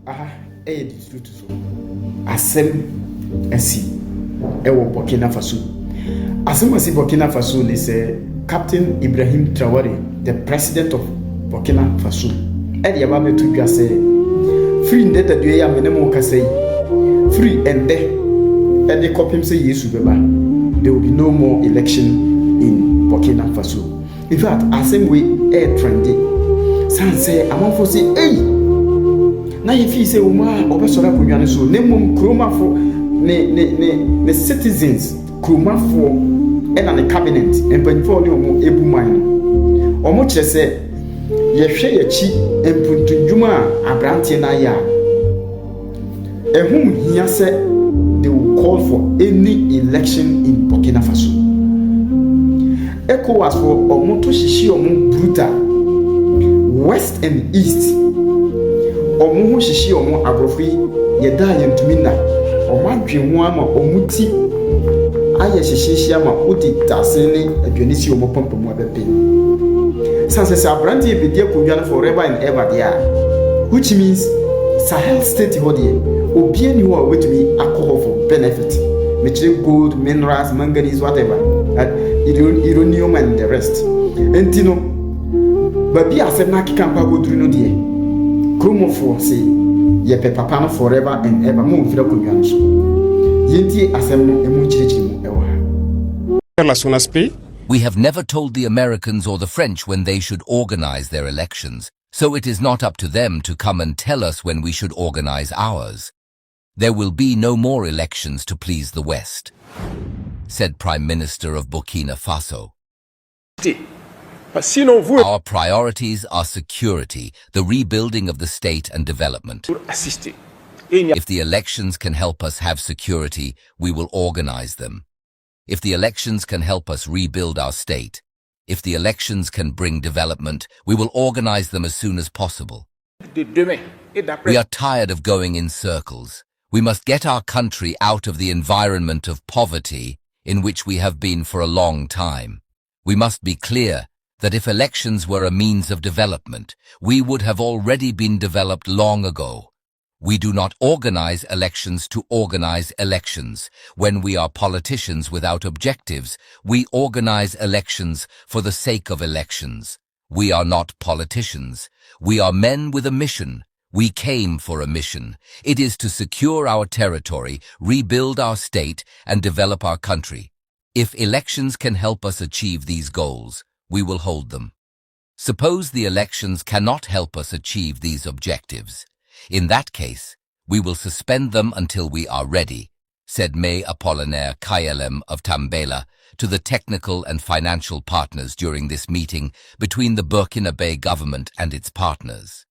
aha ɛyɛ district so asɛm asi ɛwɔ Burkina Faso. Asɛm asi Burkina Faso ne sɛ Captain Ibrahim Traoré, the president of Burkina Faso, ɛde aba bɛto dwa sɛ free ndɛ dadua yi a mene mo kasa yi free ɛndɛ ɛde kɔpem sɛ Yesu bɛba, there will be no more election in Burkina Faso. In fact, asɛm wei ɛyɛ trendy san sɛ amanfo sɛ na yɛfii sɛ wo ma a ɔbɛsɔre akonnwa no so na mmom kuromafo ne citizens kuromafoɔ ɛna ne cabinet mpanyinfoɔ ne ɔmo ebu man no ɔmo kyerɛ sɛ yɛhwɛ yɛkyi mpuntundwuma a abranteɛ no ayɛ a ɛho hia sɛ they will call for any election in Burkina Faso. ECOWAS for ɔmo to hyehyɛ ɔmo brutal west and east ɔmo ho hyehyɛ ɔmo aborɔfo yi yɛda yɛntumi na ɔmo adwe ho ama ɔmo ti ayɛ hyehyɛ ama odi tase ne aduane si ɔmo pampamu abɛpɛ sanse sɛ abrante ebedi akonnwa no forever and ever there, which means Sahel state hɔ deɛ obie ni hɔ a wetumi akɔ hɔ for benefit mekyerɛ gold, minerals, manganese, whatever, uranium and the rest. Enti no baabi asɛm na akeka mpa goduru no deɛ kromofoɔ se yɛpɛ papa no forever and ever mo mfira akonnwa no so yɛntie asɛm no emu kyerɛkyerɛ mu ɛwɔ ha. We have never told the Americans or the French when they should organize their elections, so it is not up to them to come and tell us when we should organize ours. There will be no more elections to please the West, said Prime Minister of Burkina Faso. Our priorities are security, the rebuilding of the state and development. If the elections can help us have security, we will organize them. If the elections can help us rebuild our state, if the elections can bring development, we will organize them as soon as possible. We are tired of going in circles. We must get our country out of the environment of poverty in which we have been for a long time. We must be clear that if elections were a means of development, we would have already been developed long ago. We do not organize elections to organize elections. When we are politicians without objectives, we organize elections for the sake of elections. We are not politicians. We are men with a mission. We came for a mission. It is to secure our territory, rebuild our state, and develop our country. If elections can help us achieve these goals, we will hold them. Suppose the elections cannot help us achieve these objectives. In that case, we will suspend them until we are ready, said May Apollinaire Kayelem of Tambela to the technical and financial partners during this meeting between the Burkina Faso government and its partners.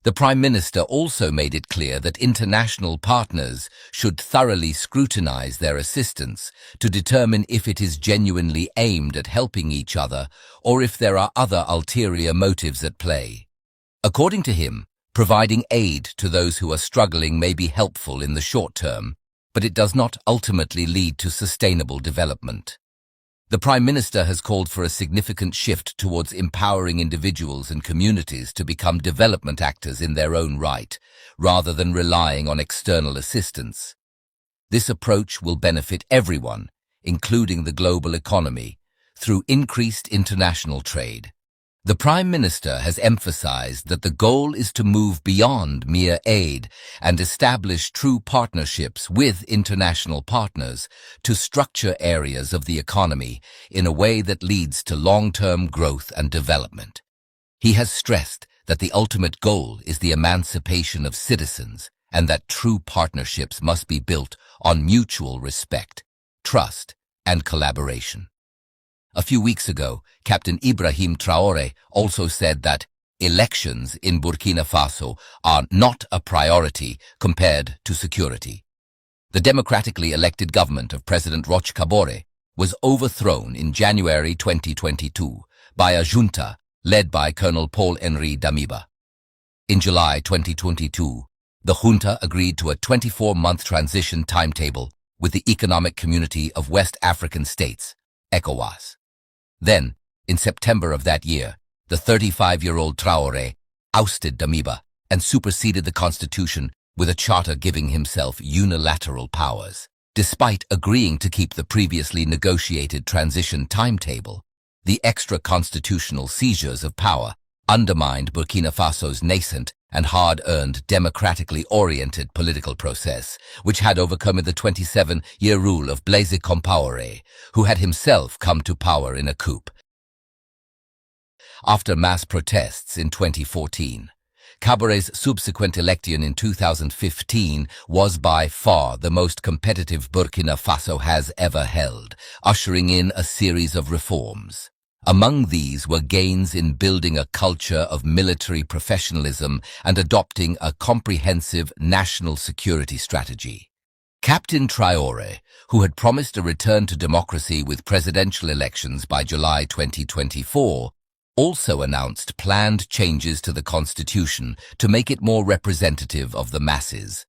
The Prime Minister also made it clear that international partners should thoroughly scrutinize their assistance to determine if it is genuinely aimed at helping each other or if there are other ulterior motives at play. According to him, providing aid to those who are struggling may be helpful in the short term, but it does not ultimately lead to sustainable development. The Prime Minister has called for a significant shift towards empowering individuals and communities to become development actors in their own right, rather than relying on external assistance. This approach will benefit everyone, including the global economy, through increased international trade. The Prime Minister has emphasized that the goal is to move beyond mere aid and establish true partnerships with international partners to structure areas of the economy in a way that leads to long-term growth and development. He has stressed that the ultimate goal is the emancipation of citizens and that true partnerships must be built on mutual respect, trust, and collaboration. A few weeks ago, Captain Ibrahim Traoré also said that elections in Burkina Faso are not a priority compared to security. The democratically elected government of President Roch Kabore was overthrown in January 2022 by a junta led by Colonel Paul-Henri Damiba. In July 2022, the junta agreed to a 24-month transition timetable with the Economic Community of West African States, ECOWAS. Then, in September of that year, the 35-year-old Traoré ousted Damiba and superseded the constitution with a charter giving himself unilateral powers. Despite agreeing to keep the previously negotiated transition timetable, the extra-constitutional seizures of power undermined Burkina Faso's nascent and hard-earned democratically oriented political process, which had overcome the 27-year rule of Blaise Compaoré, who had himself come to power in a coup. After mass protests in 2014, Kaboré's subsequent election in 2015 was by far the most competitive Burkina Faso has ever held, ushering in a series of reforms. Among these were gains in building a culture of military professionalism and adopting a comprehensive national security strategy. Captain Traoré, who had promised a return to democracy with presidential elections by July 2024, also announced planned changes to the constitution to make it more representative of the masses.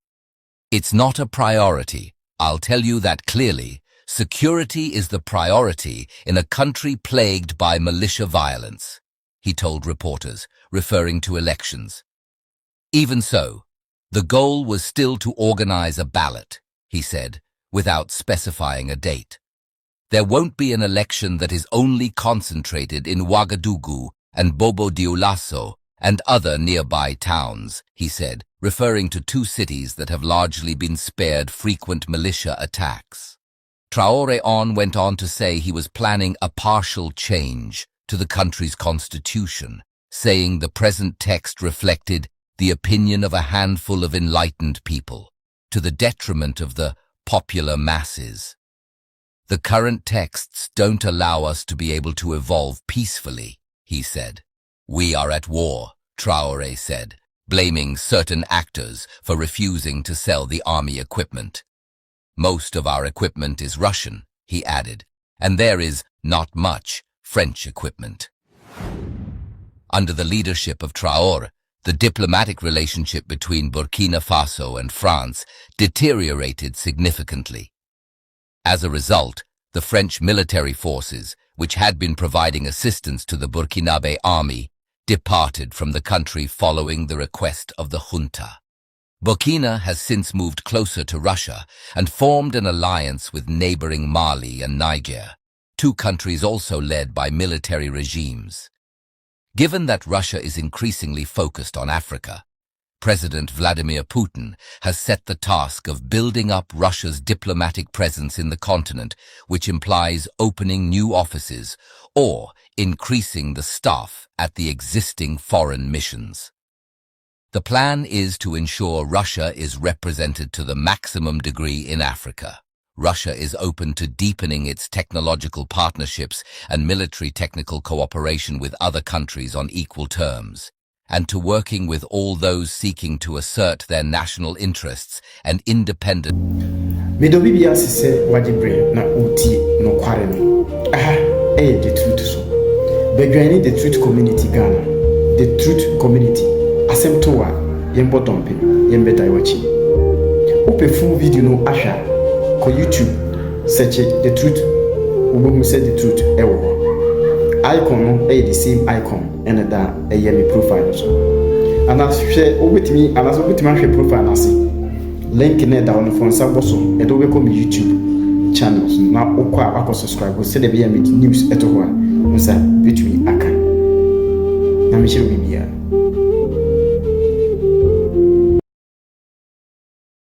"It's not a priority. I'll tell you that clearly. Security is the priority in a country plagued by militia violence," he told reporters, referring to elections. Even so, the goal was still to organize a ballot, he said, without specifying a date. "There won't be an election that is only concentrated in Ouagadougou and Bobo Dioulasso and other nearby towns," he said, referring to two cities that have largely been spared frequent militia attacks. Traoré went on to say he was planning a partial change to the country's constitution, saying the present text reflected the opinion of a handful of enlightened people, to the detriment of the popular masses. "The current texts don't allow us to be able to evolve peacefully," he said. "We are at war," Traoré said, blaming certain actors for refusing to sell the army equipment. "Most of our equipment is Russian," he added, "and there is not much French equipment." Under the leadership of Traoré, the diplomatic relationship between Burkina Faso and France deteriorated significantly. As a result, the French military forces, which had been providing assistance to the Burkinabe army, departed from the country following the request of the junta. Burkina has since moved closer to Russia and formed an alliance with neighboring Mali and Niger, two countries also led by military regimes. Given that Russia is increasingly focused on Africa, President Vladimir Putin has set the task of building up Russia's diplomatic presence in the continent, which implies opening new offices or increasing the staff at the existing foreign missions. The plan is to ensure Russia is represented to the maximum degree in Africa. Russia is open to deepening its technological partnerships and military technical cooperation with other countries on equal terms, and to working with all those seeking to assert their national interests and independent. Medobi bi asese wajibre na uti no kware no. Aha, the truth so. Begwani the truth community Ghana. The truth community. Asem to a yembo dompe, yembe daiwachi. Ope full video no ahwa ko YouTube search the truth. Obo say the truth ewo. Icon no the same icon and that me profile so. And as share obetimi ahwe profile na se. Link na da on phone saboso e do we come YouTube channels na okwa akọ subscribe say the be news eto ho a musa betumi aka. Na me share bibia.